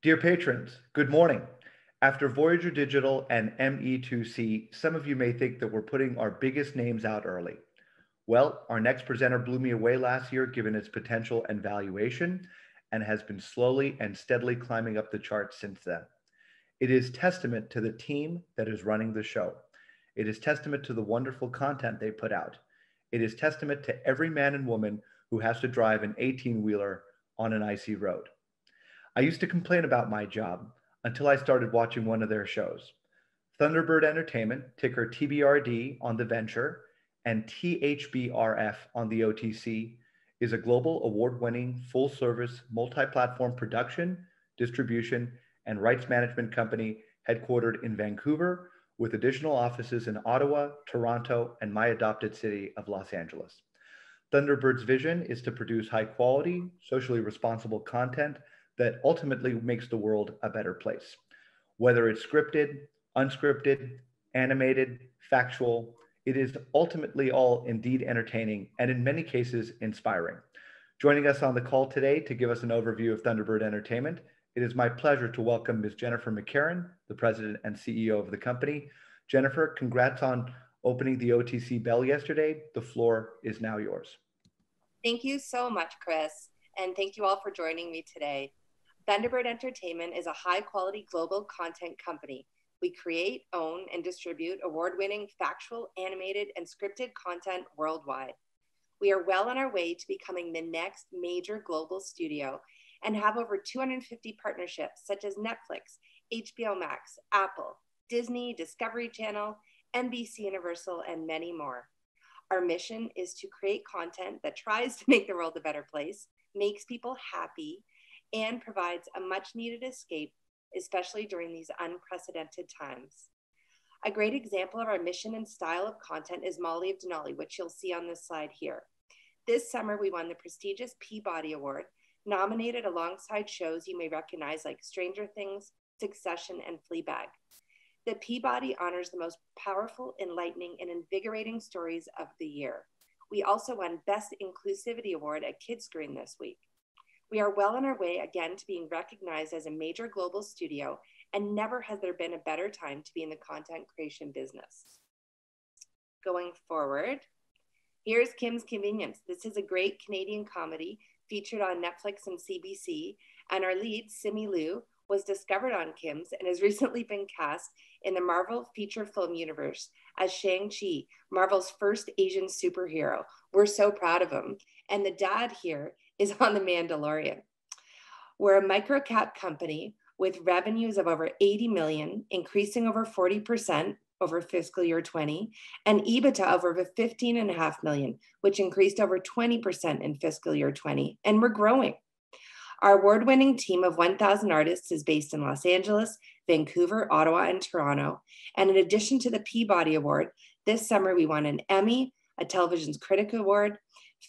Dear patrons, good morning. After Voyager Digital and ME2C, some of you may think that we're putting our biggest names out early. Well, our next presenter blew me away last year given its potential and valuation, and has been slowly and steadily climbing up the charts since then. It is testament to the team that is running the show. It is testament to the wonderful content they put out. It is testament to every man and woman who has to drive an 18-wheeler on an icy road. I used to complain about my job until I started watching one of their shows. Thunderbird Entertainment, ticker TBRD on the Venture and THBRF on the OTC, is a global award-winning full-service multi-platform production, distribution, and rights management company headquartered in Vancouver with additional offices in Ottawa, Toronto, and my adopted city of Los Angeles. Thunderbird's vision is to produce high-quality, socially responsible content that ultimately makes the world a better place. Whether it's scripted, unscripted, animated, factual, it is ultimately all indeed entertaining and in many cases inspiring. Joining us on the call today to give us an overview of Thunderbird Entertainment, it is my pleasure to welcome Ms. Jennifer McCarran, the president and CEO of the company. Jennifer, congrats on opening the OTC bell yesterday. The floor is now yours. Thank you so much, Chris, and thank you all for joining me today. Thunderbird Entertainment is a high-quality global content company. We create, own, and distribute award-winning factual, animated, and scripted content worldwide. We are well on our way to becoming the next major global studio and have over 250 partnerships such as Netflix, HBO Max, Apple, Disney, Discovery Channel, NBC Universal, and many more. Our mission is to create content that tries to make the world a better place, makes people happy, and provides a much-needed escape, especially during these unprecedented times. A great example of our mission and style of content is Molly of Denali, which you'll see on this slide here. This summer, we won the prestigious Peabody Award, nominated alongside shows you may recognize like Stranger Things, Succession, and Fleabag. The Peabody honors the most powerful, enlightening, and invigorating stories of the year. We also won Best Inclusivity Award at Kidscreen this week. We are well on our way again to being recognized as a major global studio, and never has there been a better time to be in the content creation business. Going forward, here's Kim's Convenience. This is a great Canadian comedy featured on Netflix and CBC, and our lead, Simi Liu, was discovered on Kim's and has recently been cast in the Marvel feature film universe as Shang-Chi, Marvel's first Asian superhero. We're so proud of him. And the dad here is on The Mandalorian. We're a micro-cap company with revenues of over 80 million, increasing over 40% over fiscal year 20, and EBITDA of over 15.5 million, which increased over 20% in fiscal year 20, and we're growing. Our award-winning team of 1,000 artists is based in Los Angeles, Vancouver, Ottawa, and Toronto. And in addition to the Peabody Award, this summer we won an Emmy, a Television's Critic Award.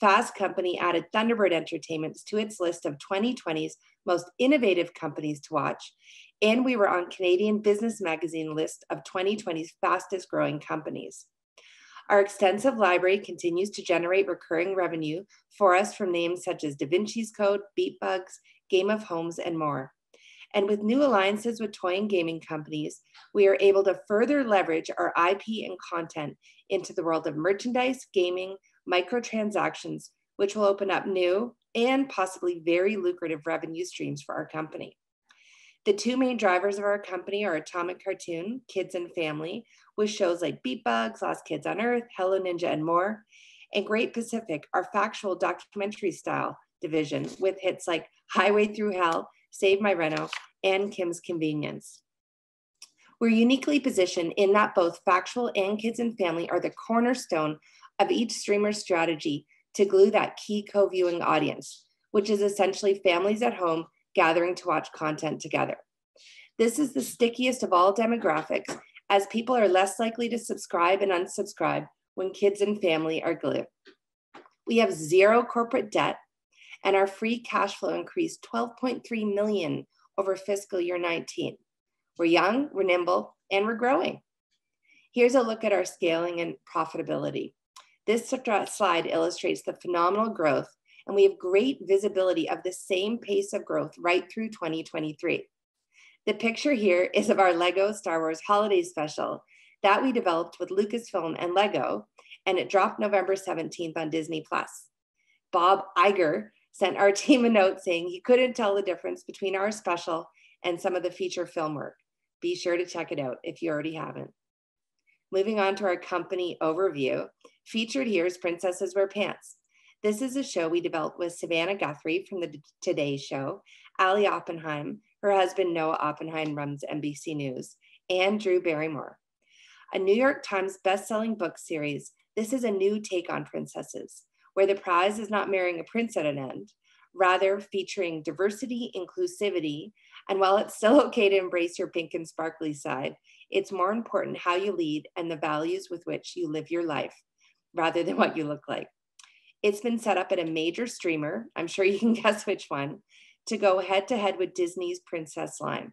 Fast Company added Thunderbird Entertainment to its list of 2020's most innovative companies to watch. And we were on Canadian Business Magazine list of 2020's fastest growing companies. Our extensive library continues to generate recurring revenue for us from names such as Da Vinci's Code, Beatbugs, Game of Homes, and more. And with new alliances with toy and gaming companies, we are able to further leverage our IP and content into the world of merchandise, gaming, microtransactions, which will open up new and possibly very lucrative revenue streams for our company. The two main drivers of our company are Atomic Cartoon, Kids and Family, with shows like Beatbugs, Lost Kids on Earth, Hello Ninja, and more, and Great Pacific, our factual documentary style division with hits like Highway Through Hell, Save My Reno, and Kim's Convenience. We're uniquely positioned in that both factual and Kids and Family are the cornerstone of each streamer's strategy to glue that key co-viewing audience, which is essentially families at home gathering to watch content together. This is the stickiest of all demographics, as people are less likely to subscribe and unsubscribe when Kids and Family are glued. We have zero corporate debt, and our free cash flow increased 12.3 million over fiscal year 19. We're young, we're nimble, and we're growing. Here's a look at our scaling and profitability. This slide illustrates the phenomenal growth, and we have great visibility of the same pace of growth right through 2023. The picture here is of our Lego Star Wars Holiday Special that we developed with Lucasfilm and Lego, and it dropped November 17th on Disney+. Bob Iger sent our team a note saying he couldn't tell the difference between our special and some of the feature film work. Be sure to check it out if you already haven't. Moving on to our company overview, featured here is Princesses Wear Pants. This is a show we developed with Savannah Guthrie from the Today Show, Ali Oppenheim, her husband Noah Oppenheim runs NBC News, and Drew Barrymore. A New York Times best-selling book series, this is a new take on princesses, where the prize is not marrying a prince at an end, rather featuring diversity, inclusivity, and while it's still okay to embrace your pink and sparkly side, it's more important how you lead and the values with which you live your life, rather than what you look like. It's been set up at a major streamer, I'm sure you can guess which one, to go head-to-head with Disney's Princess line.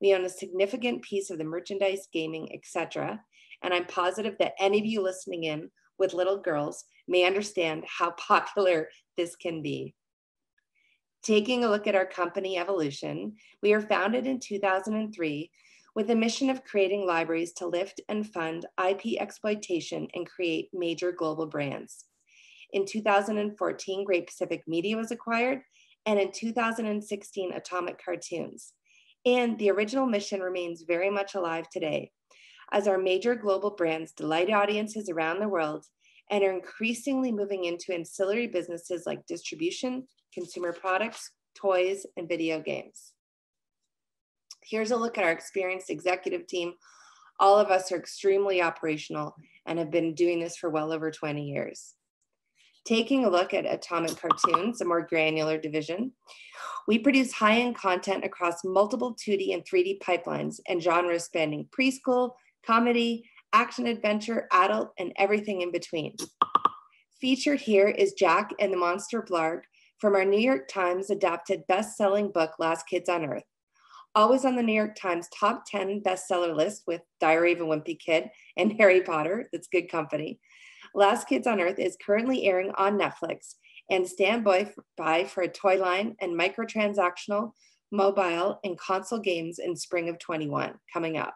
We own a significant piece of the merchandise, gaming, etc., and I'm positive that any of you listening in with little girls may understand how popular this can be. Taking a look at our company evolution, we were founded in 2003 with a mission of creating libraries to lift and fund IP exploitation and create major global brands. In 2014, Great Pacific Media was acquired, and in 2016, Atomic Cartoons. And the original mission remains very much alive today, as our major global brands delight audiences around the world and are increasingly moving into ancillary businesses like distribution, consumer products, toys, and video games. Here's a look at our experienced executive team. All of us are extremely operational and have been doing this for well over 20 years. Taking a look at Atomic Cartoons, a more granular division, we produce high-end content across multiple 2D and 3D pipelines and genres spanning preschool, comedy, action adventure, adult, and everything in between. Featured here is Jack and the Monster Blarg from our New York Times adapted best-selling book, Last Kids on Earth. Always on the New York Times top 10 bestseller list with Diary of a Wimpy Kid and Harry Potter, that's good company. Last Kids on Earth is currently airing on Netflix, and stand by for a toy line and microtransactional, mobile, and console games in spring of 21 coming up.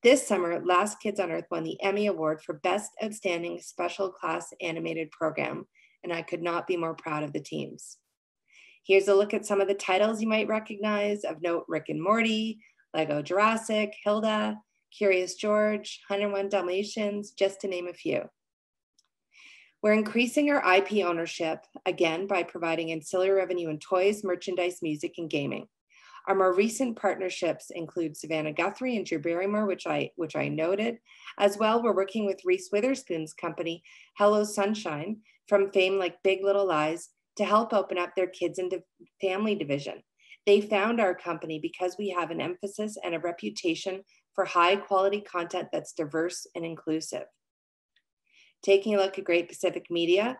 This summer, Last Kids on Earth won the Emmy Award for Best Outstanding Special Class Animated Program, and I could not be more proud of the teams. Here's a look at some of the titles you might recognize. Of note, Rick and Morty, Lego Jurassic, Hilda, Curious George, 101 Dalmatians, just to name a few. We're increasing our IP ownership, again, by providing ancillary revenue in toys, merchandise, music, and gaming. Our more recent partnerships include Savannah Guthrie and Drew Barrymore, which I noted. As well, we're working with Reese Witherspoon's company, Hello Sunshine, from fame like Big Little Lies, to help open up their kids and family division. They found our company because we have an emphasis and a reputation for high quality content that's diverse and inclusive. Taking a look at Great Pacific Media,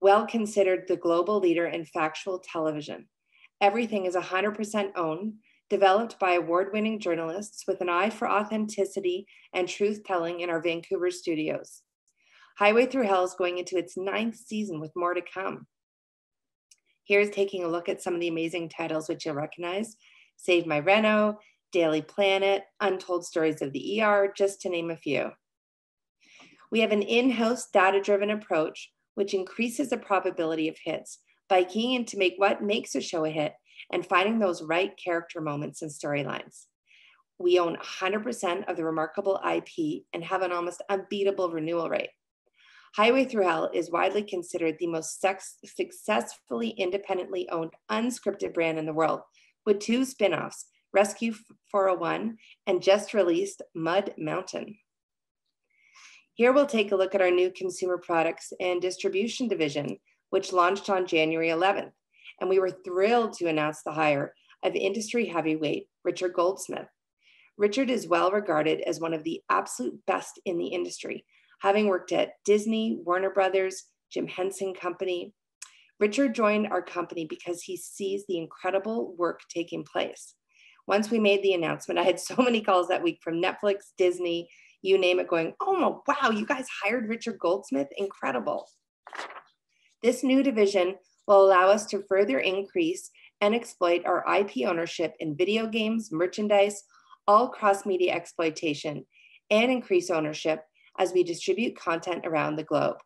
well considered the global leader in factual television. Everything is 100% owned, developed by award-winning journalists with an eye for authenticity and truth-telling in our Vancouver studios. Highway Through Hell is going into its 9th season with more to come. Here's taking a look at some of the amazing titles which you'll recognize. Save My Reno, Daily Planet, Untold Stories of the ER, just to name a few. We have an in-house data-driven approach which increases the probability of hits by keying in to make what makes a show a hit and finding those right character moments and storylines. We own 100% of the remarkable IP and have an almost unbeatable renewal rate. Highway Through Hell is widely considered the most successfully independently owned unscripted brand in the world, with 2 spin-offs, Rescue 401 and just released Mud Mountain. Here we'll take a look at our new consumer products and distribution division, which launched on January 11th. And we were thrilled to announce the hire of industry heavyweight, Richard Goldsmith. Richard is well regarded as one of the absolute best in the industry, having worked at Disney, Warner Brothers, Jim Henson Company. Richard joined our company because he sees the incredible work taking place. Once we made the announcement, I had so many calls that week from Netflix, Disney, you name it, going, oh, wow, you guys hired Richard Goldsmith? Incredible. This new division will allow us to further increase and exploit our IP ownership in video games, merchandise, all cross-media exploitation, and increase ownership as we distribute content around the globe.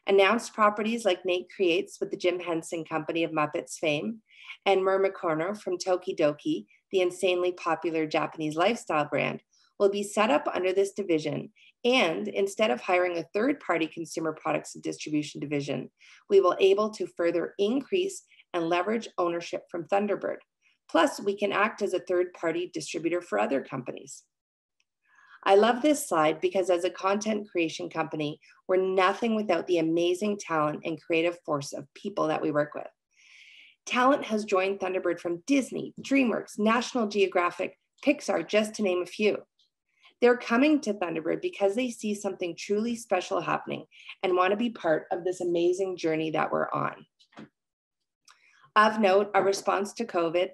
Announced properties like Nate Creates with the Jim Henson Company of Muppets fame, and Murmakono from Tokidoki, the insanely popular Japanese lifestyle brand, will be set up under this division. And instead of hiring a third-party consumer products and distribution division, we will able to further increase and leverage ownership from Thunderbird. Plus, we can act as a third-party distributor for other companies. I love this slide because as a content creation company, we're nothing without the amazing talent and creative force of people that we work with. Talent has joined Thunderbird from Disney, DreamWorks, National Geographic, Pixar, just to name a few. They're coming to Thunderbird because they see something truly special happening and want to be part of this amazing journey that we're on. Of note, our response to COVID.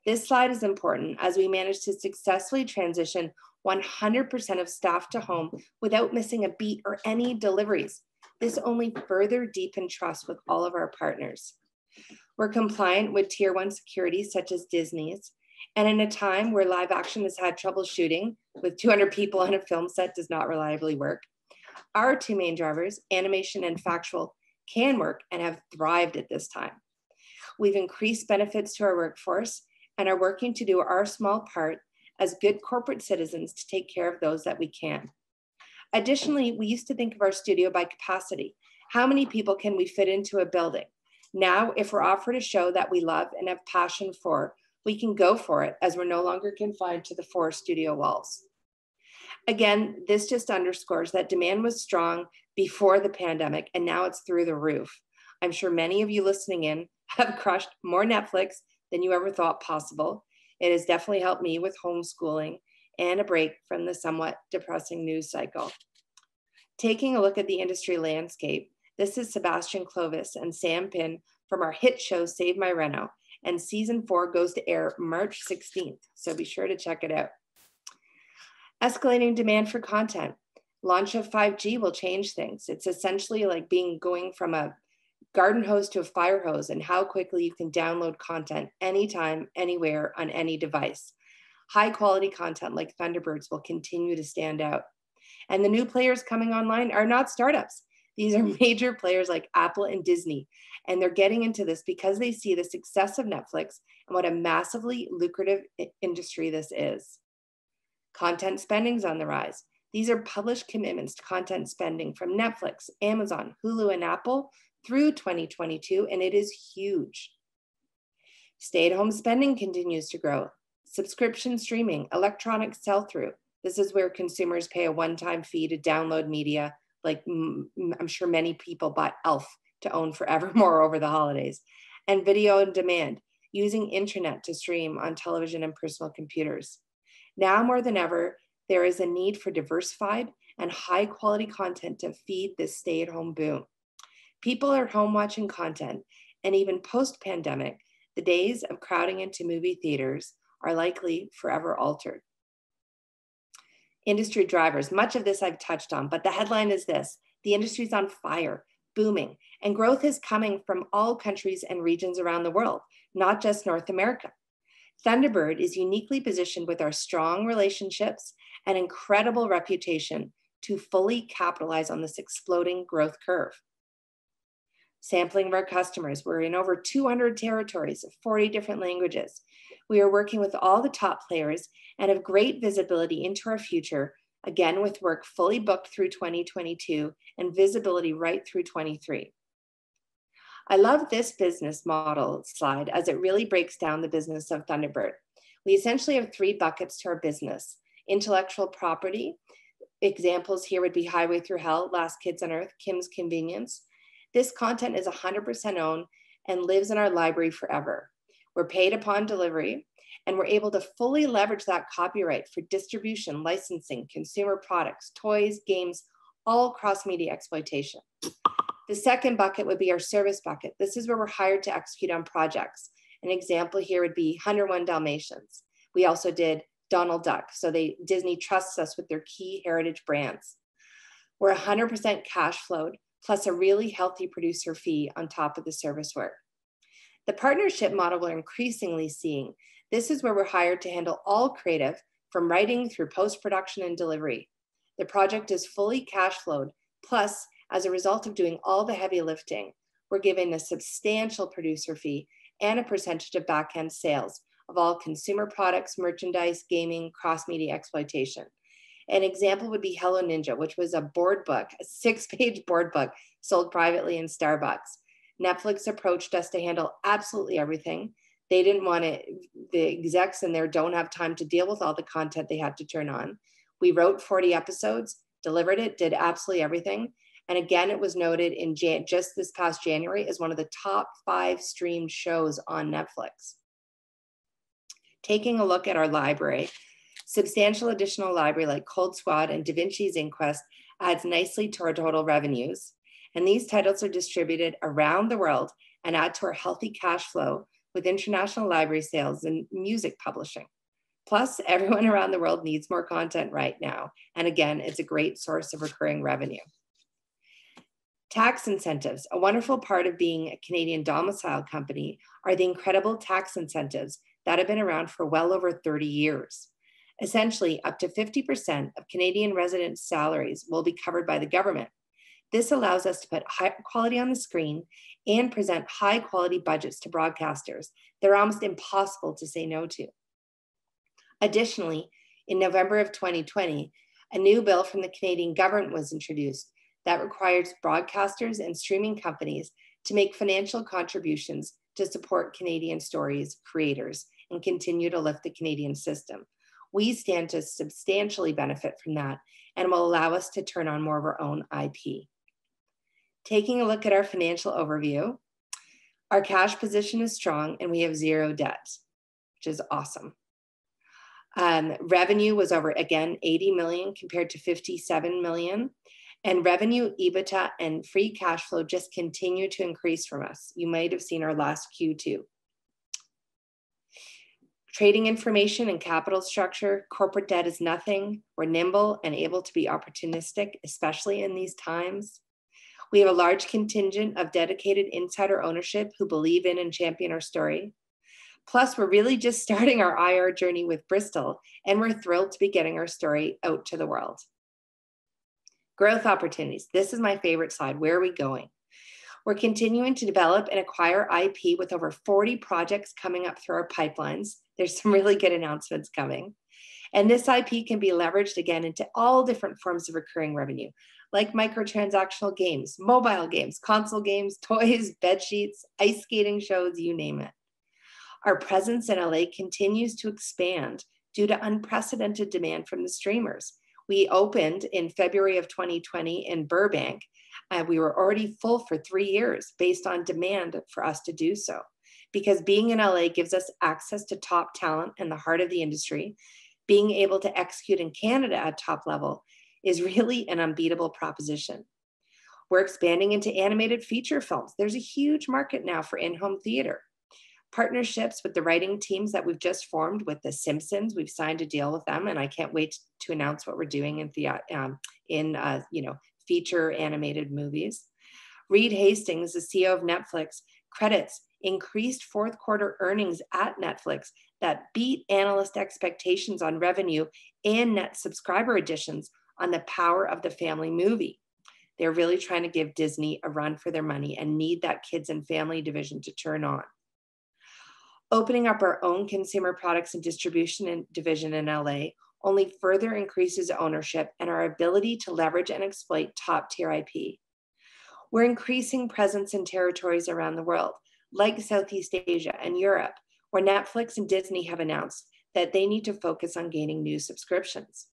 This slide is important as we managed to successfully transition 100% of staff to home without missing a beat or any deliveries. This only further deepened trust with all of our partners. We're compliant with tier 1 security such as Disney's, and in a time where live action has had trouble shooting with 200 people on a film set does not reliably work, our two main drivers, animation and factual, can work and have thrived at this time. We've increased benefits to our workforce and are working to do our small part as good corporate citizens to take care of those that we can. Additionally, we used to think of our studio by capacity. How many people can we fit into a building? Now, if we're offered a show that we love and have passion for, we can go for it as we're no longer confined to the 4 studio walls. Again, this just underscores that demand was strong before the pandemic and now it's through the roof. I'm sure many of you listening in have crushed more Netflix than you ever thought possible. It has definitely helped me with homeschooling and a break from the somewhat depressing news cycle. Taking a look at the industry landscape, this is Sebastian Clovis and Sam Pin from our hit show Save My Reno, and season 4 goes to air March 16th, so be sure to check it out. Escalating demand for content. Launch of 5G will change things. It's essentially like going from a garden hose to a fire hose and how quickly you can download content anytime, anywhere, on any device. High quality content like Thunderbirds will continue to stand out. And the new players coming online are not startups. These are major players like Apple and Disney. And they're getting into this because they see the success of Netflix and what a massively lucrative industry this is. Content spending's on the rise. These are published commitments to content spending from Netflix, Amazon, Hulu, and Apple through 2022, and it is huge. Stay-at-home spending continues to grow. Subscription streaming, electronic sell-through. This is where consumers pay a one-time fee to download media, like I'm sure many people bought Elf to own forevermore over the holidays. And video on demand, using internet to stream on television and personal computers. Now more than ever, there is a need for diversified and high-quality content to feed this stay-at-home boom. People are home watching content, and even post-pandemic, the days of crowding into movie theaters are likely forever altered. Industry drivers, much of this I've touched on, but the headline is this: the industry's on fire, booming, and growth is coming from all countries and regions around the world, not just North America. Thunderbird is uniquely positioned with our strong relationships and incredible reputation to fully capitalize on this exploding growth curve. Sampling of our customers, we're in over 200 territories, 40 different languages. We are working with all the top players and have great visibility into our future, again with work fully booked through 2022 and visibility right through 23. I love this business model slide as it really breaks down the business of Thunderbird. We essentially have 3 buckets to our business: intellectual property. Examples here would be Highway Through Hell, Last Kids on Earth, Kim's Convenience. This content is 100% owned and lives in our library forever. We're paid upon delivery, and we're able to fully leverage that copyright for distribution, licensing, consumer products, toys, games, all cross-media exploitation. The second bucket would be our service bucket. This is where we're hired to execute on projects. An example here would be 101 Dalmatians. We also did Donald Duck, so Disney trusts us with their key heritage brands. We're 100% cash flowed, plus a really healthy producer fee on top of the service work. The partnership model we're increasingly seeing. This is where we're hired to handle all creative, from writing through post-production and delivery. The project is fully cash flowed. Plus, as a result of doing all the heavy lifting, we're given a substantial producer fee and a percentage of back-end sales of all consumer products, merchandise, gaming, cross-media exploitation. An example would be Hello Ninja, which was a board book, a 6-page board book sold privately in Starbucks. Netflix approached us to handle absolutely everything. They didn't want it, the execs in there don't have time to deal with all the content they had to turn on. We wrote 40 episodes, delivered it, did absolutely everything. And again, it was noted in just this past January as one of the top 5 streamed shows on Netflix. Taking a look at our library, substantial additional library like Cold Squad and Da Vinci's Inquest adds nicely to our total revenues. And these titles are distributed around the world and add to our healthy cash flow with international library sales and music publishing. Plus, everyone around the world needs more content right now. And again, it's a great source of recurring revenue. Tax incentives. A wonderful part of being a Canadian domicile company are the incredible tax incentives that have been around for well over 30 years. Essentially, up to 50% of Canadian residents' salaries will be covered by the government. This allows us to put high quality on the screen and present high quality budgets to broadcasters. They're almost impossible to say no to. Additionally, in November of 2020, a new bill from the Canadian government was introduced that requires broadcasters and streaming companies to make financial contributions to support Canadian stories, creators, and continue to lift the Canadian system. We stand to substantially benefit from that and will allow us to turn on more of our own IP. Taking a look at our financial overview, our cash position is strong and we have 0 debt, which is awesome. Revenue was over, again, 80 million compared to 57 million. And revenue, EBITDA, and free cash flow just continue to increase from us. You might have seen our last Q2. Trading information and capital structure, corporate debt is nothing. We're nimble and able to be opportunistic, especially in these times. We have a large contingent of dedicated insider ownership who believe in and champion our story. Plus, we're really just starting our IR journey with Bristol, and we're thrilled to be getting our story out to the world. Growth opportunities. This is my favorite slide. Where are we going? We're continuing to develop and acquire IP with over 40 projects coming up through our pipelines. There's some really good announcements coming. And this IP can be leveraged again into all different forms of recurring revenue, like microtransactional games, mobile games, console games, toys, bed sheets, ice skating shows, you name it. Our presence in LA continues to expand due to unprecedented demand from the streamers. We opened in February of 2020 in Burbank. We were already full for 3 years based on demand for us to do so. Because being in LA gives us access to top talent in the heart of the industry, being able to execute in Canada at top level is really an unbeatable proposition. We're expanding into animated feature films. There's a huge market now for in-home theater. Partnerships with the writing teams that we've just formed with The Simpsons. We've signed a deal with them, and I can't wait to announce what we're doing in feature animated movies. Reed Hastings, the CEO of Netflix, credits increased fourth quarter earnings at Netflix that beat analyst expectations on revenue and net subscriber additions on the power of the family movie. They're really trying to give Disney a run for their money and need that kids and family division to turn on. Opening up our own consumer products and distribution division in LA only further increases ownership and our ability to leverage and exploit top-tier IP. We're increasing presence in territories around the world, like Southeast Asia and Europe, where Netflix and Disney have announced that they need to focus on gaining new subscriptions.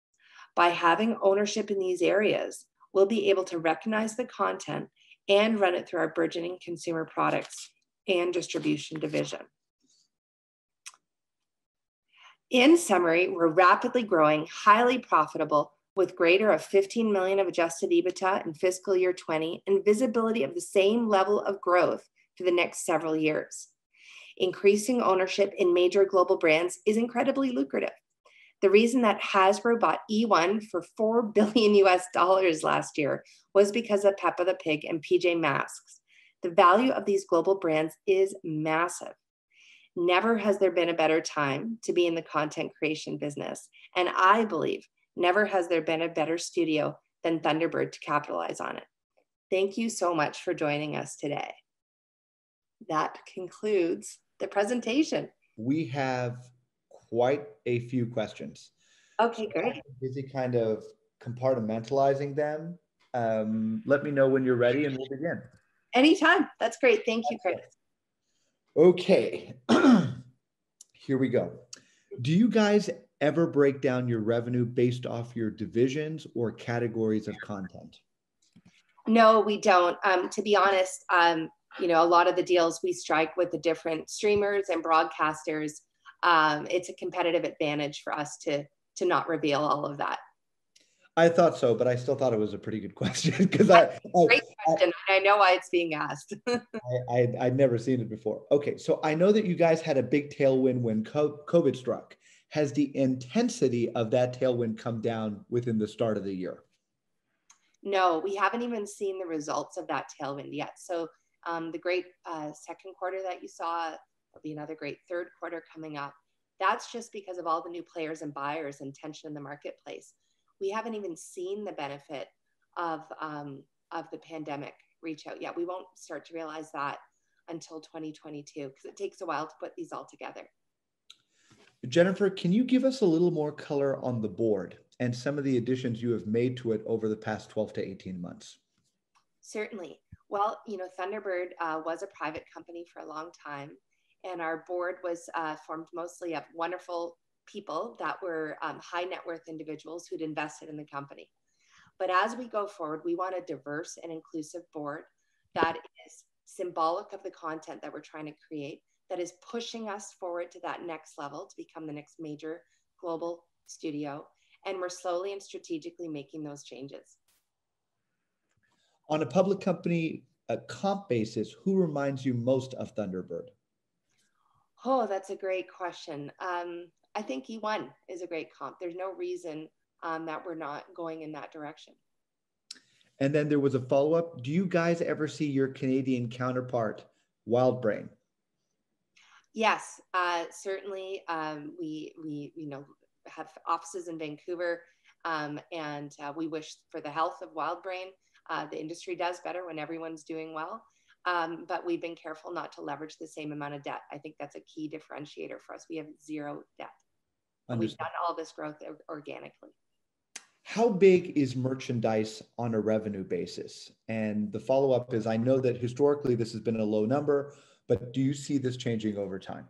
By having ownership in these areas, we'll be able to recognize the content and run it through our burgeoning consumer products and distribution division. In summary, we're rapidly growing, highly profitable, with greater of 15 million of adjusted EBITDA in fiscal year 20 and visibility of the same level of growth for the next several years. Increasing ownership in major global brands is incredibly lucrative. The reason that Hasbro bought E1 for $4 billion last year was because of Peppa the Pig and PJ Masks. The value of these global brands is massive. Never has there been a better time to be in the content creation business. And I believe never has there been a better studio than Thunderbird to capitalize on it. Thank you so much for joining us today. That concludes the presentation. We have quite a few questions. Okay, great. I'm busy kind of compartmentalizing them. Let me know when you're ready and we'll begin. Anytime. That's great. Thank you, Chris. Okay, here we go. Do you guys ever break down your revenue based off your divisions or categories of content? No, we don't. To be honest, a lot of the deals we strike with the different streamers and broadcasters, it's a competitive advantage for us to not reveal all of that. I thought so, but I still thought it was a pretty good question because great question. I know why it's being asked. I'd never seen it before. Okay, so I know that you guys had a big tailwind when COVID struck. Has the intensity of that tailwind come down within the start of the year? No, we haven't even seen the results of that tailwind yet. So the great second quarter that you saw, there'll be another great third quarter coming up. That's just because of all the new players and buyers and tension in the marketplace. We haven't even seen the benefit of the pandemic reach out yet. We won't start to realize that until 2022 because it takes a while to put these all together. Jennifer, can you give us a little more color on the board and some of the additions you have made to it over the past 12 to 18 months? Certainly. Well, Thunderbird was a private company for a long time, and our board was formed mostly of wonderful people that were high net worth individuals who'd invested in the company. But as we go forward, we want a diverse and inclusive board that is symbolic of the content that we're trying to create, that is pushing us forward to that next level to become the next major global studio. And we're slowly and strategically making those changes. On a public company comp basis, who reminds you most of Thunderbird? Oh, that's a great question. I think E1 is a great comp. There's no reason that we're not going in that direction. And then there was a follow-up. Do you guys ever see your Canadian counterpart, WildBrain? Yes, certainly. We have offices in Vancouver, and we wish for the health of WildBrain. The industry does better when everyone's doing well, but we've been careful not to leverage the same amount of debt. I think that's a key differentiator for us. We have zero debt. We've done all this growth organically. How big is merchandise on a revenue basis? And the follow-up is, I know that historically this has been a low number, but do you see this changing over time?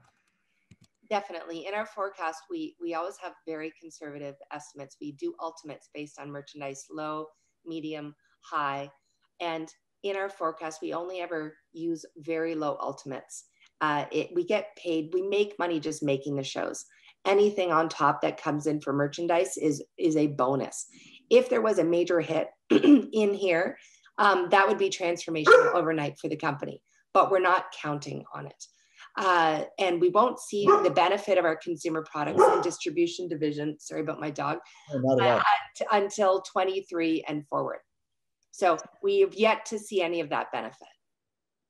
Definitely. In our forecast, we always have very conservative estimates. We do ultimates based on merchandise, low, medium, high. And in our forecast, we only ever use very low ultimates. We get paid, we make money just making the shows. Anything on top that comes in for merchandise is a bonus. If there was a major hit in here, that would be transformational overnight for the company, but we're not counting on it. And we won't see the benefit of our consumer products and distribution division, sorry about my dog, until 23 and forward. So we have yet to see any of that benefit.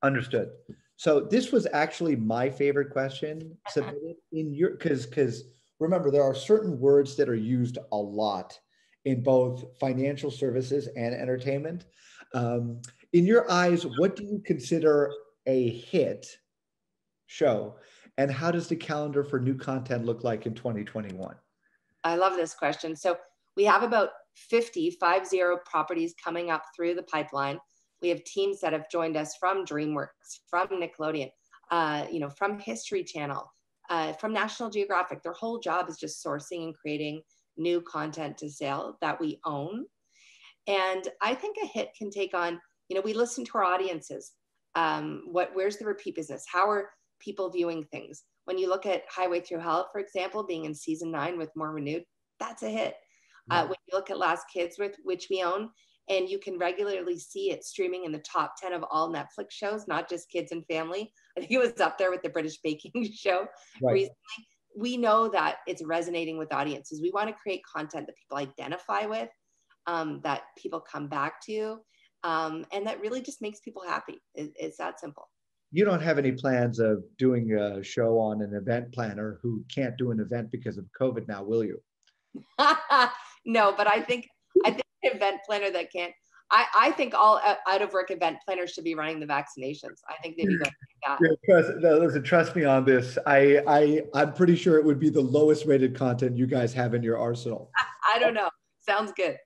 Understood. So this was actually my favorite question submitted in your, because remember, there are certain words that are used a lot in both financial services and entertainment. In your eyes, what do you consider a hit show? And how does the calendar for new content look like in 2021? I love this question. So we have about 50 properties coming up through the pipeline. We have teams that have joined us from DreamWorks, from Nickelodeon, from History Channel, from National Geographic. Their whole job is just sourcing and creating new content to sell that we own. And I think a hit can take on, we listen to our audiences. Where's the repeat business? How are people viewing things? When you look at Highway Through Hell, for example, being in season 9 with more renewed, that's a hit. When you look at Last Kids, which we own, and you can regularly see it streaming in the top 10 of all Netflix shows, not just kids and family. I think it was up there with the British Baking Show recently. We know that it's resonating with audiences. We want to create content that people identify with, that people come back to. And that really just makes people happy. It's that simple. You don't have any plans of doing a show on an event planner who can't do an event because of COVID now, will you? No, but I think an event planner that can't. I think all out of work event planners should be running the vaccinations. I think they'd be going like that. Yeah, listen, trust me on this. I'm pretty sure it would be the lowest rated content you guys have in your arsenal. I don't know. Sounds good.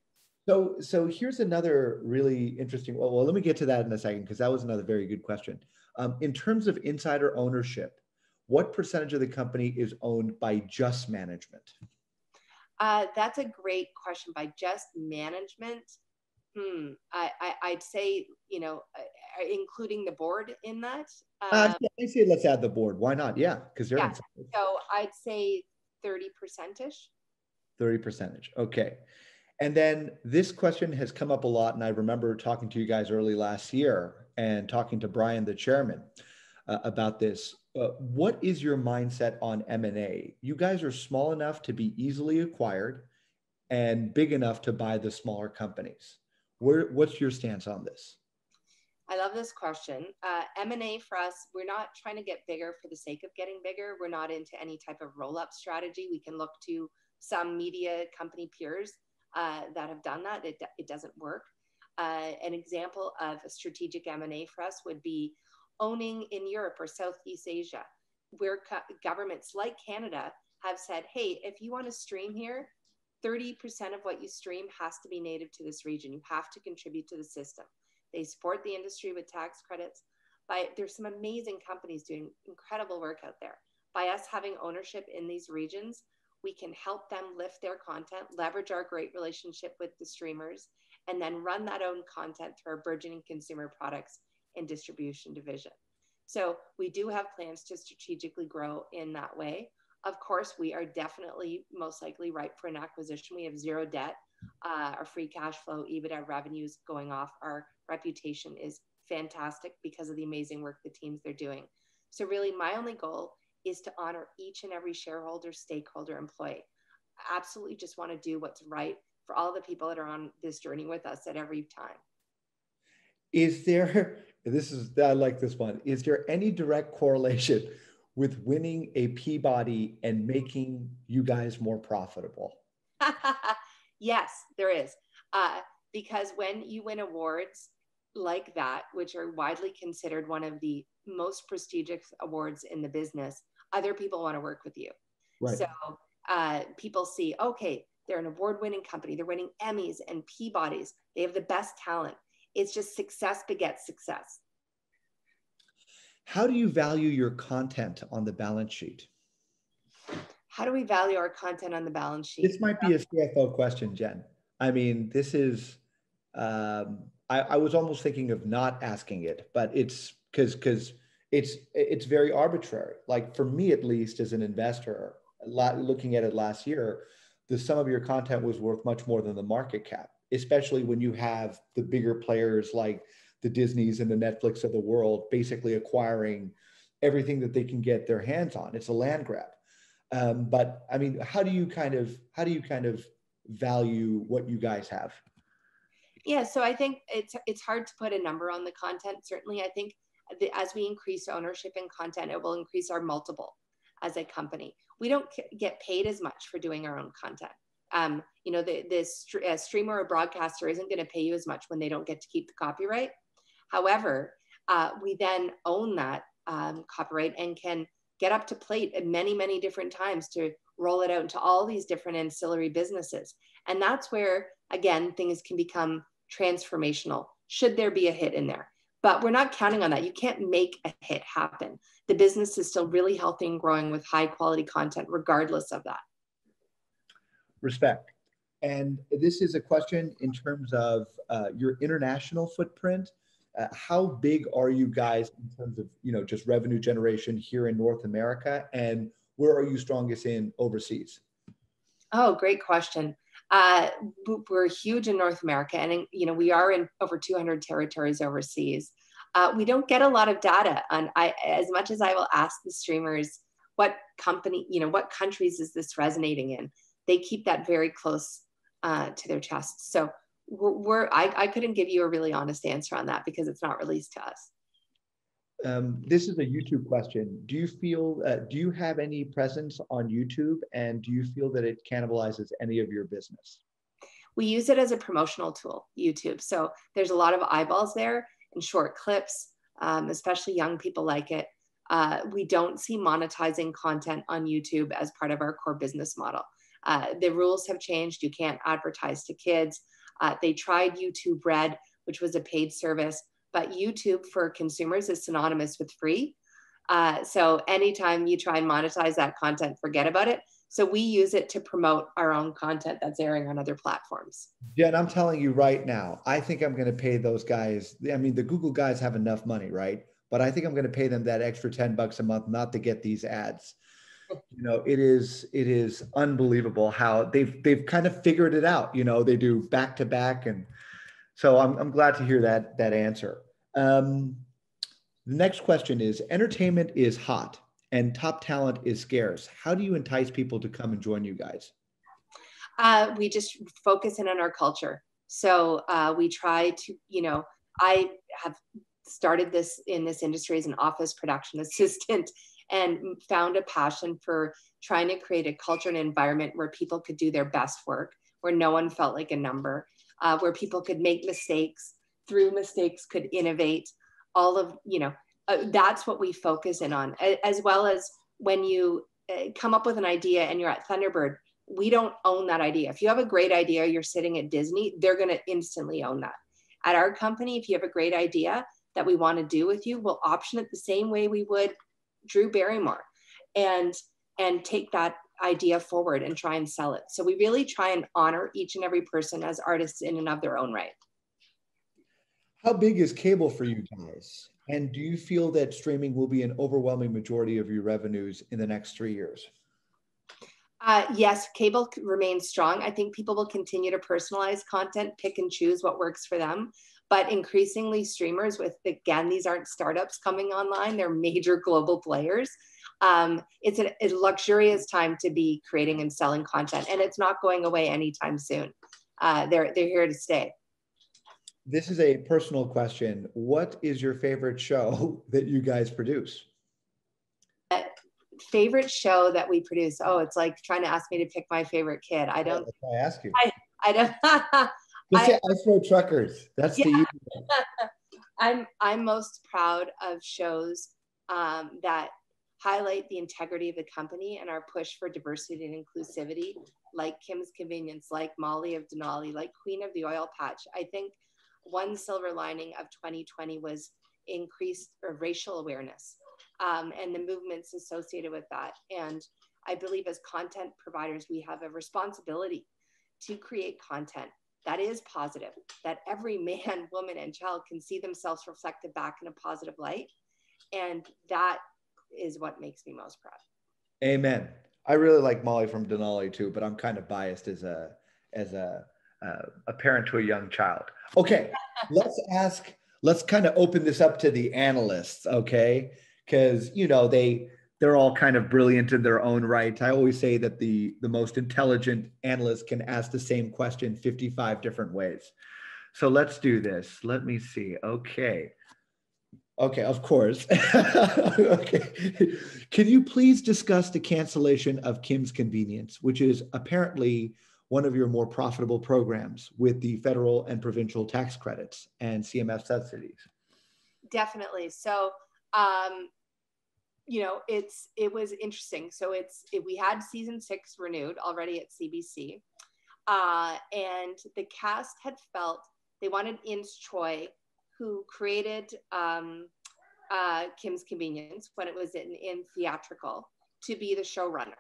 So here's another really interesting. Well, let me get to that in a second because that was another very good question. In terms of insider ownership, what percentage of the company is owned by just management? That's a great question. By just management, I'd say, including the board in that. Yeah, I say let's add the board. Why not? Yeah, because they're Yeah. insiders. So I'd say 30%ish. 30%. Okay. And then this question has come up a lot. And I remember talking to you guys early last year and talking to Brian, the chairman, about this. What is your mindset on M&A? You guys are small enough to be easily acquired and big enough to buy the smaller companies. What's your stance on this? I love this question. M&A for us, we're not trying to get bigger for the sake of getting bigger. We're not into any type of roll-up strategy. We can look to some media company peers that have done that. It doesn't work. An example of a strategic M&A for us would be owning in Europe or Southeast Asia, where governments like Canada have said, hey, if you want to stream here, 30% of what you stream has to be native to this region. You have to contribute to the system. They support the industry with tax credits. There's some amazing companies doing incredible work out there. By us having ownership in these regions, we can help them lift their content, leverage our great relationship with the streamers, and then run that own content through our burgeoning consumer products and distribution division. So we do have plans to strategically grow in that way. Of course, we are definitely most likely ripe for an acquisition. We have zero debt. Our free cash flow, EBITDA revenues going off. Our reputation is fantastic because of the amazing work the teams they're doing. So really my only goal is to honor each and every shareholder, stakeholder, employee. I absolutely just want to do what's right for all the people that are on this journey with us at every time. I like this one. Is there any direct correlation with winning a Peabody and making you guys more profitable? Yes, there is. Because when you win awards like that, which are widely considered one of the most prestigious awards in the business, other people want to work with you. Right. So people see, okay, they're an award-winning company. They're winning Emmys and Peabodys. They have the best talent. It's just success begets success. How do you value your content on the balance sheet? How do we value our content on the balance sheet? This might be a CFO question, Jen. I mean, this is, I was almost thinking of not asking it, but it's because it's very arbitrary. Like for me, at least as an investor, looking at it last year, the sum of your content was worth much more than the market cap, especially when you have the bigger players like the Disneys and the Netflix of the world basically acquiring everything that they can get their hands on. It's a land grab. But I mean, how do you kind of value what you guys have? Yeah, so I think it's hard to put a number on the content. Certainly, I think as we increase ownership in content, it will increase our multiple as a company. We don't get paid as much for doing our own content. The streamer or broadcaster isn't going to pay you as much when they don't get to keep the copyright. However, we then own that copyright and can get up to plate at many, many different times to roll it out into all these different ancillary businesses. And that's where, again, things can become transformational, should there be a hit in there. But we're not counting on that. You can't make a hit happen. The business is still really healthy and growing with high quality content, regardless of that. Respect. And this is a question in terms of your international footprint. How big are you guys in terms of, just revenue generation here in North America, and where are you strongest in overseas? Oh, great question. We're huge in North America, and we are in over 200 territories overseas. We don't get a lot of data on. As much as I will ask the streamers, what countries is this resonating in? They keep that very close to their chests. So I couldn't give you a really honest answer on that because it's not released to us. This is a YouTube question. Do you feel, do you have any presence on YouTube, and do you feel that it cannibalizes any of your business? We use it as a promotional tool, YouTube. So there's a lot of eyeballs there and short clips, especially young people like it. We don't see monetizing content on YouTube as part of our core business model. The rules have changed. You can't advertise to kids. They tried YouTube Red, which was a paid service, but YouTube for consumers is synonymous with free. So anytime you try and monetize that content, forget about it. So we use it to promote our own content that's airing on other platforms. Jen, I'm telling you right now, I think I'm going to pay those guys. I mean, the Google guys have enough money, right? But I think I'm going to pay them that extra $10 a month not to get these ads. You know, it is unbelievable how they've kind of figured it out. You know, they do back to back, and so I'm glad to hear that answer. The next question is: entertainment is hot and top talent is scarce. How do you entice people to come and join you guys? We just focus in on our culture. So we try to, I have started this in this industry as an office production assistant and found a passion for trying to create a culture and environment where people could do their best work, where no one felt like a number, where people could make mistakes, through mistakes could innovate. All of, that's what we focus in on, as well as when you come up with an idea and you're at Thunderbird, we don't own that idea. If you have a great idea, you're sitting at Disney, they're going to instantly own that. At our company, if you have a great idea that we want to do with you, we'll option it the same way we would Drew Barrymore, and take that idea forward and try and sell it. So we really try and honor each and every person as artists in and of their own right. How big is cable for you guys? And do you feel that streaming will be an overwhelming majority of your revenues in the next 3 years? Yes, cable remains strong. I think people will continue to personalize content, pick and choose what works for them. But increasingly streamers again, these aren't startups coming online, they're major global players. It's a luxurious time to be creating and selling content, and it's not going away anytime soon. They're here to stay. This is a personal question. What is your favorite show that you guys produce? Favorite show that we produce? Oh, it's like trying to ask me to pick my favorite kid. I don't. That's why I ask you. I don't. Just say Ice Road Truckers. That's the easy one. I'm most proud of shows that highlight the integrity of the company and our push for diversity and inclusivity, like Kim's Convenience, like Molly of Denali, like Queen of the Oil Patch. I think one silver lining of 2020 was increased racial awareness and the movements associated with that. And I believe as content providers, we have a responsibility to create content that is positive, that every man, woman, and child can see themselves reflected back in a positive light. And that is what makes me most proud. Amen. I really like Molly from Denali too, but I'm kind of biased as a parent to a young child. Okay, let's kind of open this up to the analysts, okay? Because they're all kind of brilliant in their own right. I always say that the most intelligent analyst can ask the same question 55 different ways. So let's do this. Let me see. Okay, of course. Okay. Can you please discuss the cancellation of Kim's Convenience, which is apparently one of your more profitable programs with the federal and provincial tax credits and CMS subsidies? Definitely. So, it was interesting. So we had season 6 renewed already at CBC, and the cast had felt they wanted Ince Choi, who created Kim's Convenience when it was in theatrical, to be the showrunner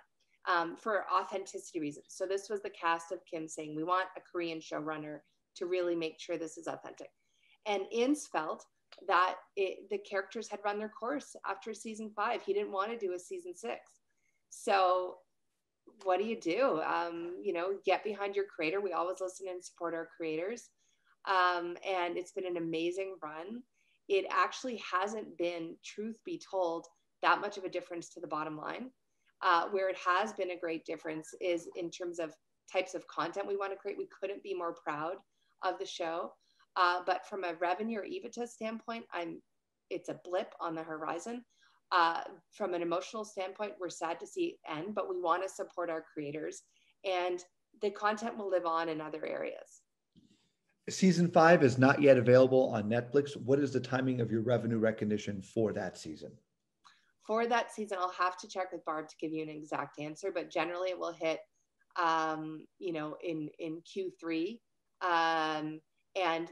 for authenticity reasons. So this was the cast of Kim saying, we want a Korean showrunner to really make sure this is authentic. And Ince felt that the characters had run their course after season 5. He didn't want to do a season 6. So what do? Get behind your creator. We always listen and support our creators. And it's been an amazing run. It actually hasn't been, truth be told, that much of a difference to the bottom line. Where it has been a great difference is in terms of types of content we want to create. We couldn't be more proud of the show. But from a revenue or EBITDA standpoint, it's a blip on the horizon. From an emotional standpoint, we're sad to see it end, but we want to support our creators, and the content will live on in other areas. Season 5 is not yet available on Netflix. What is the timing of your revenue recognition for that season? For that season, I'll have to check with Barb to give you an exact answer, but generally it will hit, in Q3, and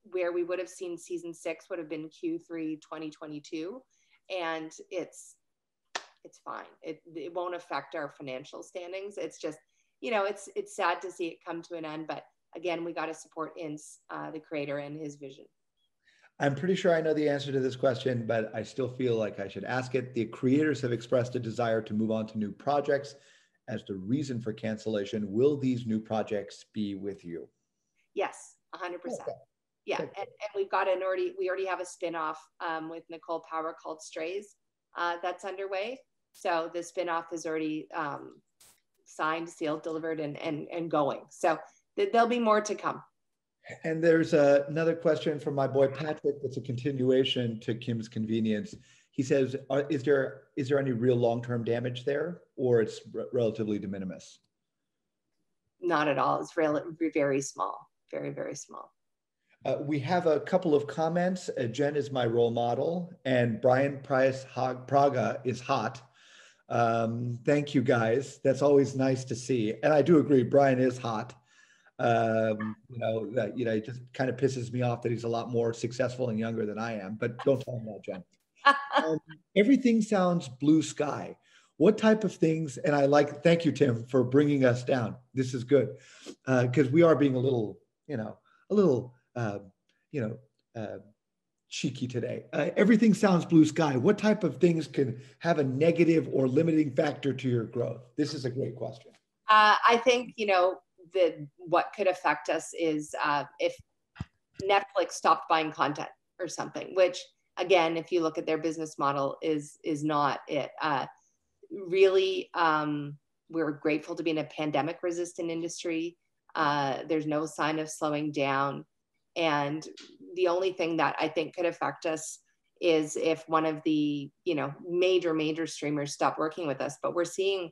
where we would have seen season 6 would have been Q3 2022, and it's fine. It won't affect our financial standings. It's just, it's sad to see it come to an end, but again, we got to support the creator and his vision. I'm pretty sure I know the answer to this question, but I still feel like I should ask it. The creators have expressed a desire to move on to new projects as the reason for cancellation. Will these new projects be with you? Yes, 100%. Okay. Yeah, and we already have a spinoff with Nicole Power called Strays that's underway. So the spinoff is already signed, sealed, delivered, and going. So there'll be more to come. And there's another question from my boy Patrick that's a continuation to Kim's convenience. He says, is there any real long-term damage there, or it's relatively de minimis? Not at all. It's very small, very, very small. We have a couple of comments. Jen is my role model, and Brian Price Praga is hot. Thank you, guys. That's always nice to see. And I do agree, Brian is hot. It just kind of pisses me off that he's a lot more successful and younger than I am, but don't tell him that, Jen. Everything sounds blue sky. What type of things, and thank you, Tim, for bringing us down. This is good, because we are being a little cheeky today. Everything sounds blue sky. What type of things can have a negative or limiting factor to your growth? This is a great question. I think, what could affect us is if Netflix stopped buying content or something, which again, if you look at their business model is not it. Really, we're grateful to be in a pandemic resistant industry. There's no sign of slowing down. And the only thing that I think could affect us is if one of the, major streamers stop working with us. But we're seeing,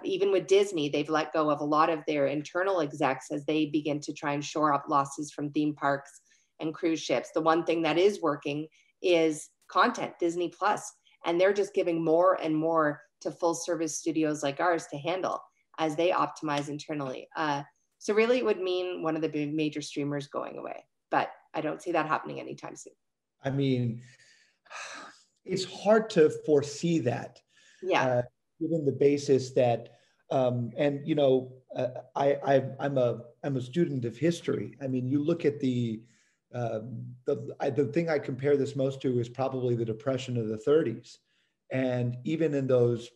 even with Disney, they've let go of a lot of their internal execs as they begin to try and shore up losses from theme parks and cruise ships. The one thing that is working is content, Disney Plus, and they're just giving more and more to full service studios like ours to handle as they optimize internally. So really it would mean one of the big major streamers going away, but I don't see that happening anytime soon. I mean, it's hard to foresee that. Yeah. Given the basis that, I'm a student of history. I mean, you look at the thing I compare this most to is probably the Depression of the 30s. And even in those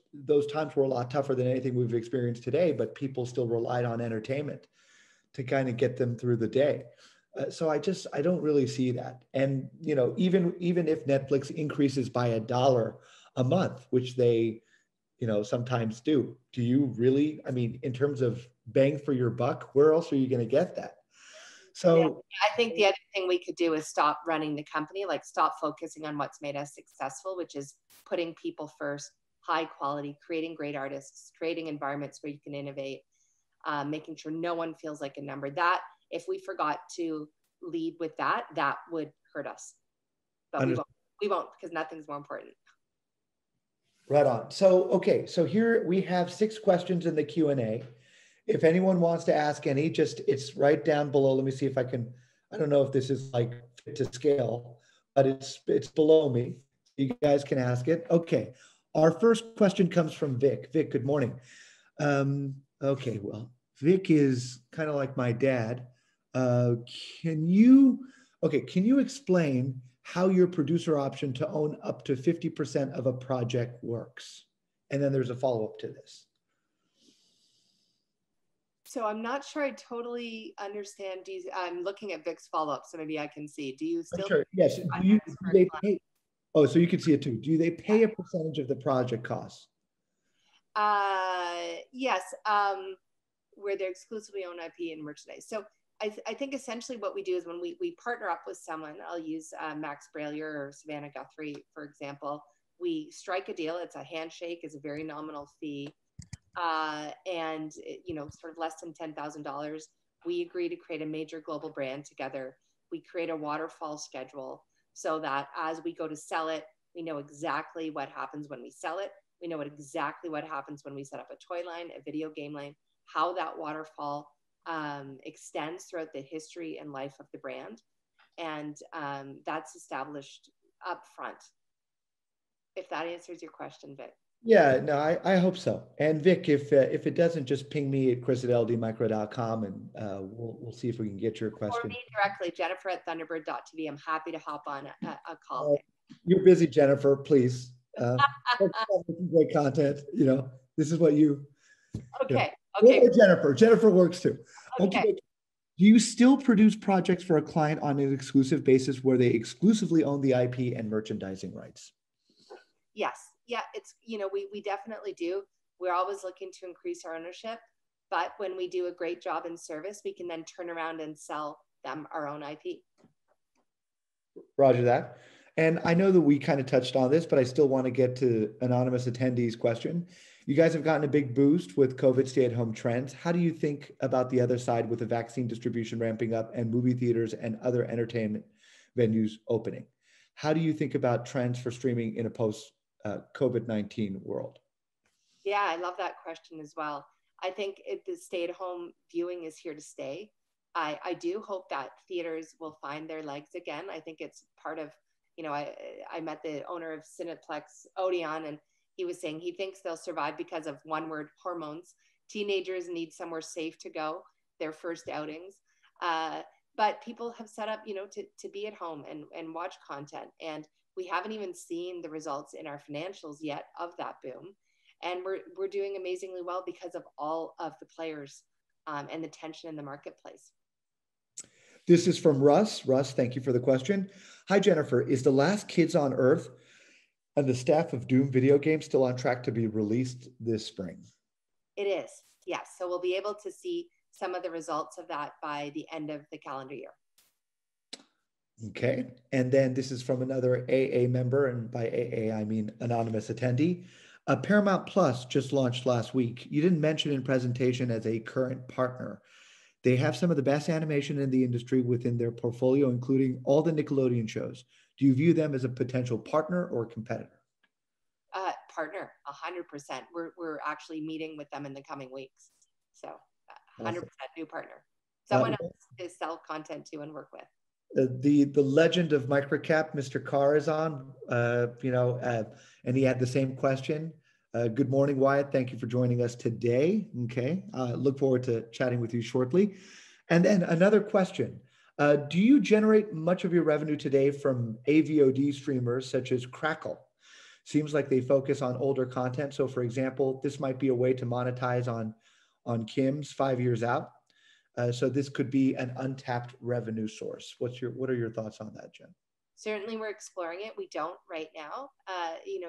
times were a lot tougher than anything we've experienced today, but people still relied on entertainment to kind of get them through the day. So I don't really see that. And, even if Netflix increases by $1 a month, which they, sometimes do you really, in terms of bang for your buck, where else are you going to get that? So yeah, I think the other thing we could do is stop running the company, like stop focusing on what's made us successful, which is putting people first, high quality, creating great artists, creating environments where you can innovate, making sure no one feels like a number. That if we forgot to lead with that would hurt us. But we won't because nothing's more important. Right on. So here we have 6 questions in the Q&A. If anyone wants to ask any, it's right down below. Let me see if I don't know if this is like fit to scale, but it's below me. You guys can ask it. Okay. Our first question comes from Vic. Vic, good morning. Okay, well, Vic is kind of like my dad. Can you explain how your producer option to own up to 50% of a project works? And then there's a follow-up to this. So I'm not sure I totally understand. I'm looking at Vic's follow-up, so maybe I can see. Do you still? Sure. Yes. Do they pay? Oh, so you can see it too. Do they pay a percentage of the project costs? Yes. where they exclusively own IP and merchandise. So I think essentially what we do is when we partner up with someone, I'll use Max Brailer or Savannah Guthrie, for example, we strike a deal. It's a handshake, is a very nominal fee. And, sort of less than $10,000. We agree to create a major global brand together. We create a waterfall schedule so that as we go to sell it, we know exactly what happens when we sell it. We know exactly what happens when we set up a toy line, a video game line, how that waterfall extends throughout the history and life of the brand. And that's established up front. If that answers your question, Vic. Yeah, no, I hope so. And Vic, if it doesn't, just ping me at chris@ldmicro.com and we'll see if we can get your question. Or me directly, Jennifer@thunderbird.tv. I'm happy to hop on a call. You're busy, Jennifer, please. Great content. This is what you. Okay. Or Jennifer. Jennifer works too. Okay. Do you still produce projects for a client on an exclusive basis where they exclusively own the IP and merchandising rights? Yes. Yeah, it's, we definitely do. We're always looking to increase our ownership, but when we do a great job in service, we can then turn around and sell them our own IP. Roger that. And I know that we kind of touched on this, but I still want to get to anonymous attendees' question. You guys have gotten a big boost with COVID stay-at-home trends. How do you think about the other side with the vaccine distribution ramping up and movie theaters and other entertainment venues opening? How do you think about trends for streaming in a post-COVID-19 world? Yeah, I love that question as well. I think the stay-at-home viewing is here to stay. I do hope that theaters will find their legs again. I think it's part of, I met the owner of Cineplex, Odeon, and he was saying he thinks they'll survive because of one word, hormones. Teenagers need somewhere safe to go, their first outings. But people have set up, to be at home and watch content. And we haven't even seen the results in our financials yet of that boom. And we're doing amazingly well because of all of the players and the tension in the marketplace. This is from Russ. Russ, thank you for the question. Hi, Jennifer. Is The Last Kids on Earth and the Staff of Doom video game still on track to be released this spring? It is, yes. So we'll be able to see some of the results of that by the end of the calendar year. Okay. And then this is from another AA member, and by AA, I mean anonymous attendee. Paramount Plus just launched last week. You didn't mention in presentation as a current partner. They have some of the best animation in the industry within their portfolio, including all the Nickelodeon shows. Do you view them as a potential partner or competitor? Partner, 100%. We're actually meeting with them in the coming weeks. So 100% new partner. Someone else to sell content to and work with. The legend of Microcap, Mr. Carr, is on, and he had the same question. Good morning, Wyatt. Thank you for joining us today. Okay. Look forward to chatting with you shortly. And then another question. Do you generate much of your revenue today from AVOD streamers such as Crackle? Seems like they focus on older content. So for example, this might be a way to monetize on Kim's 5 years out. So this could be an untapped revenue source. What are your thoughts on that, Jen? Certainly we're exploring it. We don't right now,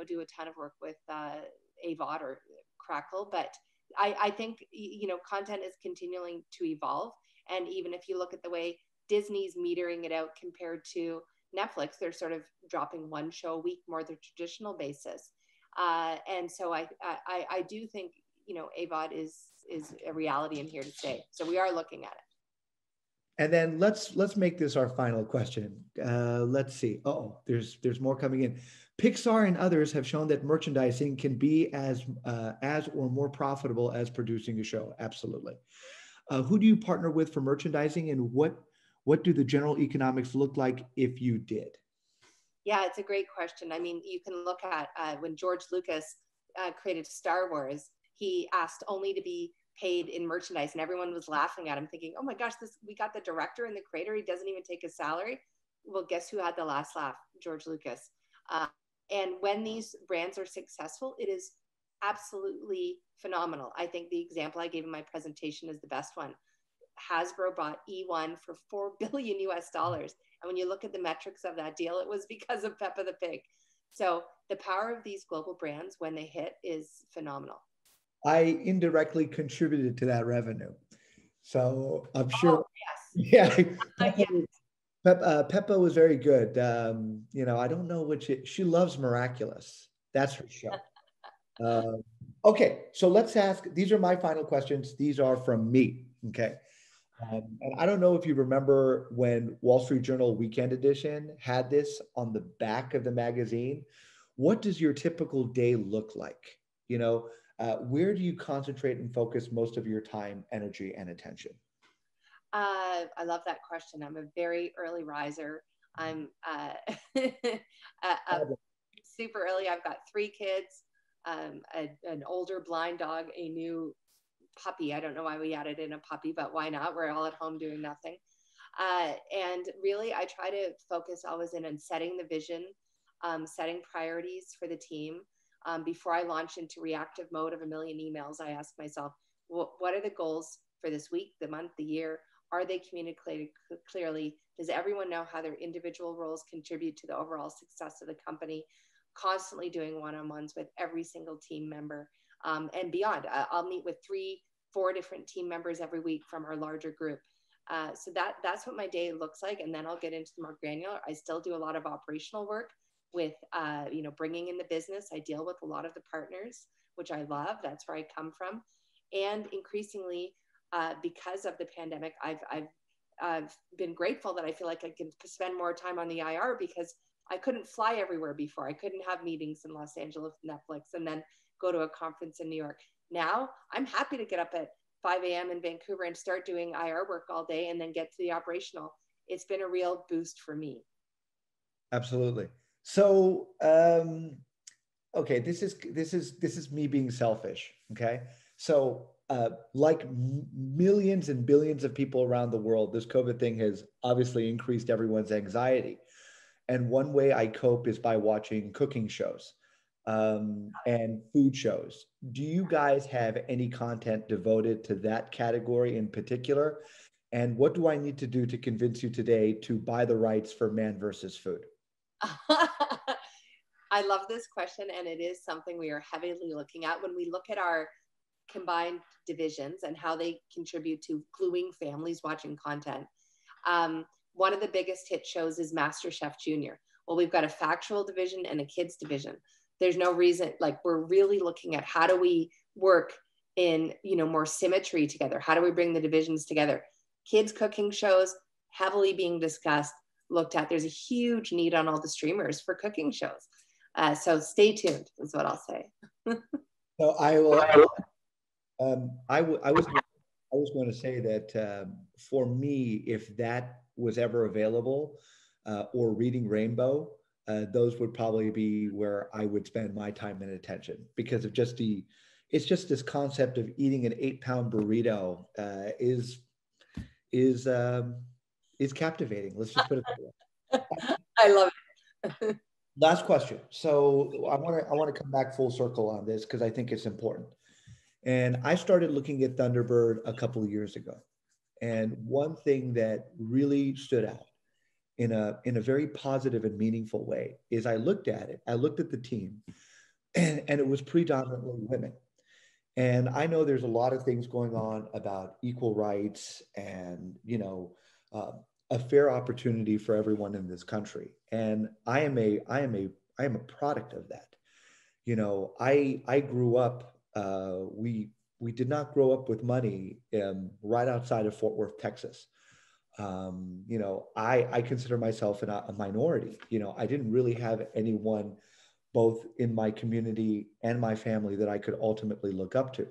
do a ton of work with AVOD or Crackle, but I think, content is continuing to evolve. And even if you look at the way Disney's metering it out compared to Netflix, they're sort of dropping one show a week, more the traditional basis. And so I do think, AVOD is a reality and here to stay. So we are looking at it. And then let's make this our final question. Let's see. There's more coming in. Pixar and others have shown that merchandising can be as or more profitable as producing a show. Absolutely. Who do you partner with for merchandising, and what do the general economics look like if you did? Yeah, it's a great question. I mean, you can look at when George Lucas created Star Wars, he asked only to be paid in merchandise, and everyone was laughing at him thinking, oh my gosh, we got the director and the creator, he doesn't even take a salary. Well, guess who had the last laugh? George Lucas. And when these brands are successful, it is absolutely phenomenal. I think the example I gave in my presentation is the best one. Hasbro bought E1 for $4 billion US. And when you look at the metrics of that deal, it was because of Peppa the Pig. So the power of these global brands when they hit is phenomenal. I indirectly contributed to that revenue. So I'm Oh, sure, yes. yeah, Yeah. Peppa was very good. I don't know which she loves Miraculous. That's her show. Okay, so let's ask. These are my final questions. These are from me. Okay. And I don't know if you remember when Wall Street Journal Weekend Edition had this on the back of the magazine. What does your typical day look like? Where do you concentrate and focus most of your time, energy, and attention? I love that question. I'm a very early riser. I'm up super early. I've got 3 kids, an older blind dog, a new puppy. I don't know why we added in a puppy, but why not? We're all at home doing nothing. And really, I try to focus always in on setting the vision, setting priorities for the team. Before I launch into reactive mode of a million emails, I ask myself, what are the goals for this week, the month, the year? Are they communicated clearly? Does everyone know how their individual roles contribute to the overall success of the company? Constantly doing one-on-ones with every single team member, and beyond. I'll meet with 3-4 different team members every week from our larger group. So that's what my day looks like. And then I'll get into the more granular. I still do a lot of operational work with, bringing in the business. I deal with a lot of the partners, which I love. That's where I come from. And increasingly, because of the pandemic, I've been grateful that I feel like I can spend more time on the IR, because I couldn't fly everywhere before. I couldn't have meetings in Los Angeles, Netflix, and then go to a conference in New York. Now I'm happy to get up at 5 a.m. in Vancouver and start doing IR work all day and then get to the operational. It's been a real boost for me. Absolutely. So, okay, this is me being selfish. Okay, so like millions and billions of people around the world, this COVID thing has obviously increased everyone's anxiety. And one way I cope is by watching cooking shows and food shows. Do you guys have any content devoted to that category in particular? And what do I need to do to convince you today to buy the rights for Man versus Food? I love this question, and it is something we are heavily looking at when we look at our combined divisions and how they contribute to gluing families watching content. One of the biggest hit shows is MasterChef Junior. Well, we've got a factual division and a kids division. There's no reason, like, we're really looking at how do we work in, more symmetry together? How do we bring the divisions together? Kids cooking shows heavily being discussed, looked at. There's a huge need on all the streamers for cooking shows. So stay tuned is what I'll say. So I will. I was going to say that for me, if that was ever available, or Reading Rainbow, those would probably be where I would spend my time and attention, because of it's just this concept of eating an 8-pound burrito is is captivating. Let's just put it that way. I love it. Last question. So I want to come back full circle on this because I think it's important. And I started looking at Thunderbird a couple of years ago. And one thing that really stood out in a very positive and meaningful way is I looked at it. I looked at the team, and it was predominantly women. And I know there's a lot of things going on about equal rights and uh, a fair opportunity for everyone in this country. And I am a product of that. I grew up. We did not grow up with money right outside of Fort Worth, Texas. I consider myself a minority. I didn't really have anyone both in my community and my family that I could ultimately look up to.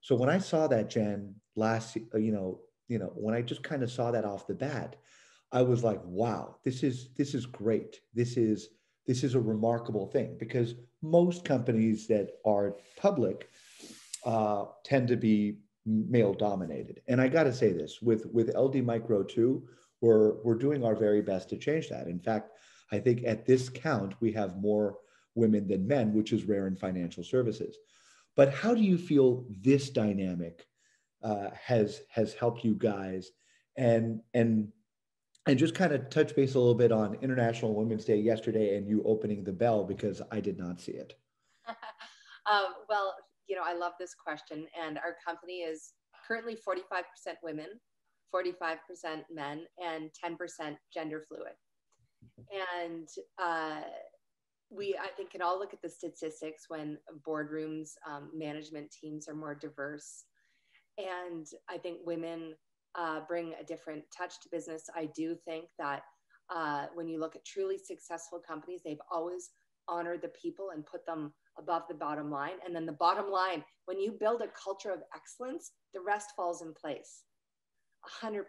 So when I saw that, Jen, when I just kind of saw that off the bat, I was like, wow, this is great. This is a remarkable thing, because most companies that are public tend to be male dominated. And I got to say this with LD Micro too, we're doing our very best to change that. In fact, I think at this count, we have more women than men, which is rare in financial services. But how do you feel this dynamic has helped you guys? And just kind of touch base a little bit on International Women's Day yesterday and you opening the bell, because I did not see it. Well, I love this question. And our company is currently 45% women, 45% men, and 10% gender fluid. And I think, can all look at the statistics when boardrooms, management teams are more diverse. And I think women bring a different touch to business. I do think that when you look at truly successful companies, they've always honored the people and put them above the bottom line. And then the bottom line, when you build a culture of excellence, the rest falls in place, 100%.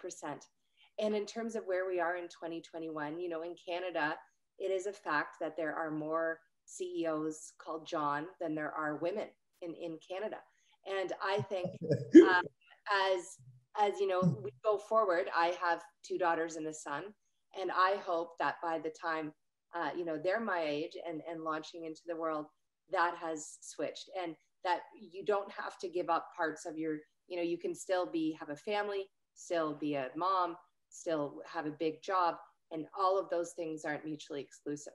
And in terms of where we are in 2021, in Canada, it is a fact that there are more CEOs called John than there are women in Canada. And I think as we go forward, I have 2 daughters and a son, and I hope that by the time they're my age and launching into the world, that has switched, and that you don't have to give up parts of your, you can still have a family, still be a mom, still have a big job, and all of those things aren't mutually exclusive.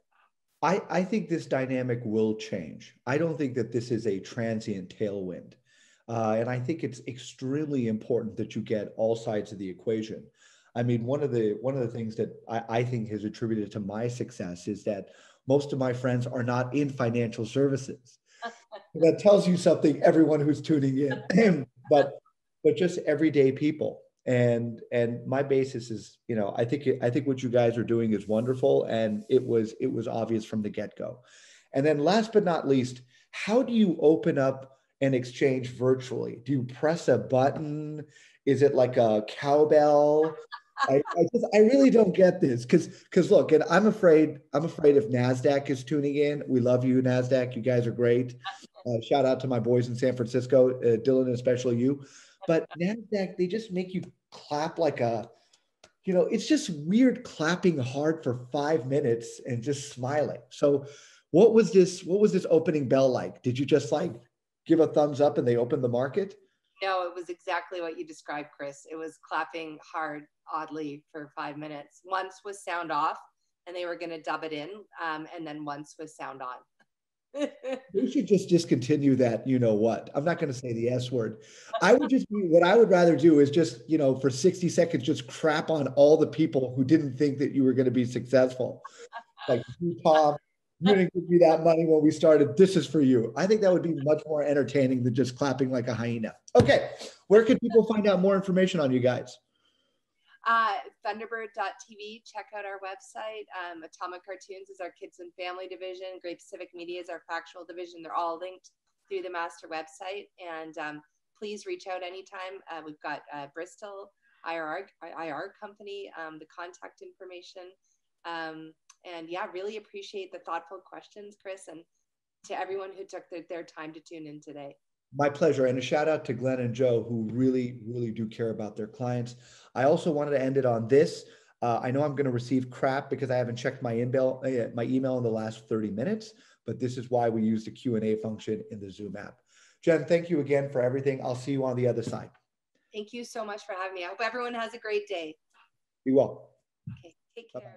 I think this dynamic will change. I don't think that this is a transient tailwind. And I think it's extremely important that you get all sides of the equation. I mean, one of the things that I think has attributed to my success is that most of my friends are not in financial services. That tells you something, everyone who's tuning in, but just everyday people. And my basis is, I think what you guys are doing is wonderful, and it was obvious from the get-go. And then last but not least, how do you open up an exchange virtually? Do you press a button? Is it like a cowbell? I really don't get this because look, and I'm afraid if NASDAQ is tuning in. We love you, NASDAQ. You guys are great. Shout out to my boys in San Francisco, Dylan, and especially you. But NASDAQ, they just make you clap like it's just weird clapping hard for 5 minutes and just smiling. So what was this opening bell like? Did you just like give a thumbs up and they opened the market? No, it was exactly what you described, Chris. It was clapping hard, oddly, for 5 minutes. Once was sound off, and they were going to dub it in, and then once was sound on. We should just discontinue that. You know what? I'm not going to say the S word. What I would rather do is just, for 60 seconds, just crap on all the people who didn't think that you were going to be successful. Like, Tom, you didn't give me that money when we started. This is for you. I think that would be much more entertaining than just clapping like a hyena. Okay. Where can people find out more information on you guys? Thunderbird.tv. Check out our website. Atomic Cartoons is our kids and family division. Great Pacific Media is our factual division. They're all linked through the master website. And please reach out anytime. We've got Bristol IR company, the contact information. And yeah, really appreciate the thoughtful questions, Chris, and to everyone who took their time to tune in today. My pleasure. And a shout out to Glenn and Joe, who really, really do care about their clients. I also wanted to end it on this. I know I'm going to receive crap because I haven't checked my email in the last 30 minutes, but this is why we use the Q&A function in the Zoom app. Jen, thank you again for everything. I'll see you on the other side. Thank you so much for having me. I hope everyone has a great day. Be well. Okay, take care. Bye-bye.